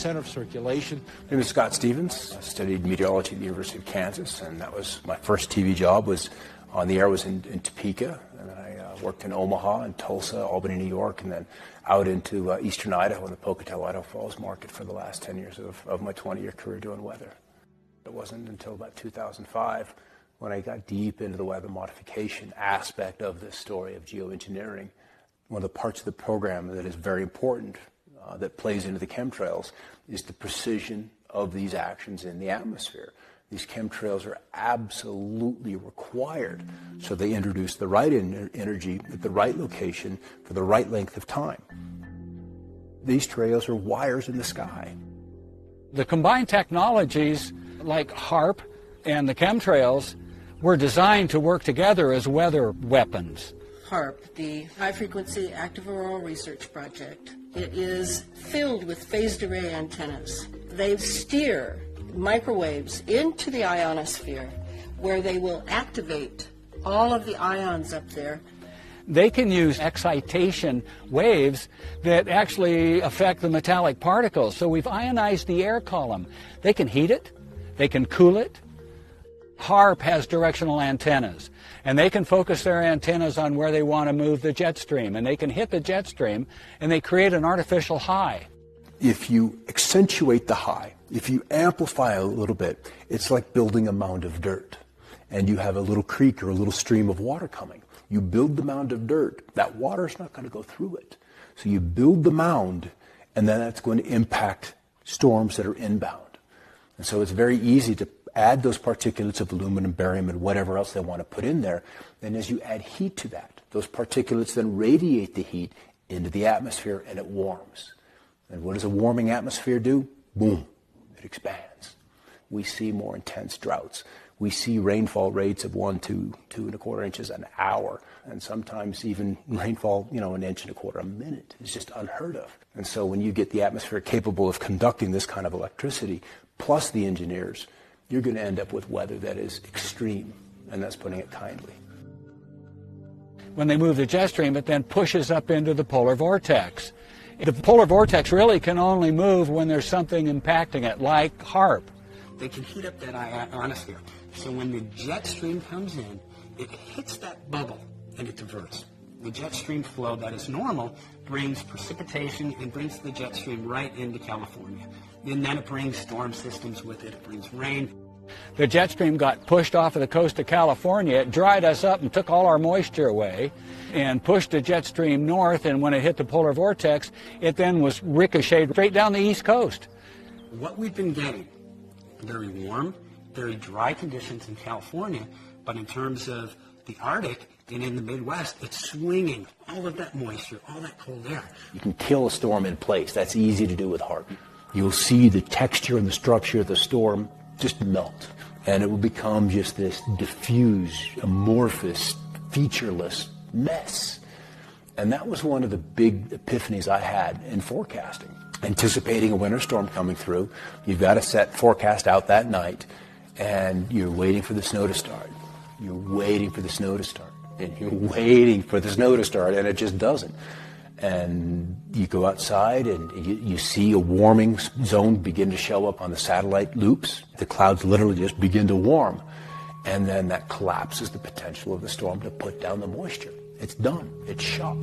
center of circulation. My name is Scott Stevens. I studied meteorology at the University of Kansas, and that was my first TV job. Was on the air was in Topeka, and then I worked in Omaha and Tulsa, Albany, New York, and then out into eastern Idaho in the Pocatello, Idaho Falls market for the last 10 years of my 20-year career doing weather. It wasn't until about 2005 when I got deep into the weather modification aspect of this story of geoengineering. One of the parts of the program that is very important that plays into the chemtrails is the precision of these actions in the atmosphere. These chemtrails are absolutely required, so they introduce the right energy at the right location for the right length of time. These trails are wires in the sky. The combined technologies like HARP and the chemtrails were designed to work together as weather weapons. HARP, the High Frequency Active Auroral Research Project, it is filled with phased array antennas. They steer microwaves into the ionosphere where they will activate all of the ions up there. They can use excitation waves that actually affect the metallic particles. So we've ionized the air column. They can heat it, they can cool it. HARP has directional antennas, and they can focus their antennas on where they want to move the jet stream, and they can hit the jet stream, and they create an artificial high. If you accentuate the high, if you amplify a little bit, it's like building a mound of dirt, and you have a little creek or a little stream of water coming. You build the mound of dirt, that water's not going to go through it. So you build the mound, and then that's going to impact storms that are inbound. And so it's very easy to add those particulates of aluminum, barium, and whatever else they want to put in there. Then as you add heat to that, those particulates then radiate the heat into the atmosphere, and it warms. And what does a warming atmosphere do? Boom, it expands. We see more intense droughts. We see rainfall rates of 1 to 2.25 inches an hour, and sometimes even rainfall, 1.25 inches a minute is just unheard of. And so when you get the atmosphere capable of conducting this kind of electricity, plus the engineers, you're going to end up with weather that is extreme, and that's putting it kindly. When they move the jet stream, it then pushes up into the polar vortex. The polar vortex really can only move when there's something impacting it, like HARP. They can heat up that ionosphere. So when the jet stream comes in, it hits that bubble and it diverts. The jet stream flow that is normal brings precipitation and brings the jet stream right into California. And then it brings storm systems with it. It brings rain. The jet stream got pushed off of the coast of California. It dried us up and took all our moisture away and pushed the jet stream north, and when it hit the polar vortex, it then was ricocheted straight down the east coast. What we've been getting, very warm, very dry conditions in California, but in terms of the Arctic and in the Midwest, it's swinging all of that moisture, all that cold air. You can kill a storm in place. That's easy to do with HARP. You'll see the texture and the structure of the storm just melt, and it will become just this diffuse, amorphous, featureless mess. And that was one of the big epiphanies I had in forecasting. Anticipating a winter storm coming through, you've got to set forecast out that night, and you're waiting for the snow to start. You're waiting for the snow to start, and you're waiting for the snow to start, and it just doesn't. And you go outside, and you see a warming zone begin to show up on the satellite loops. The clouds literally just begin to warm, and then that collapses the potential of the storm to put down the moisture. It's done. It's shot.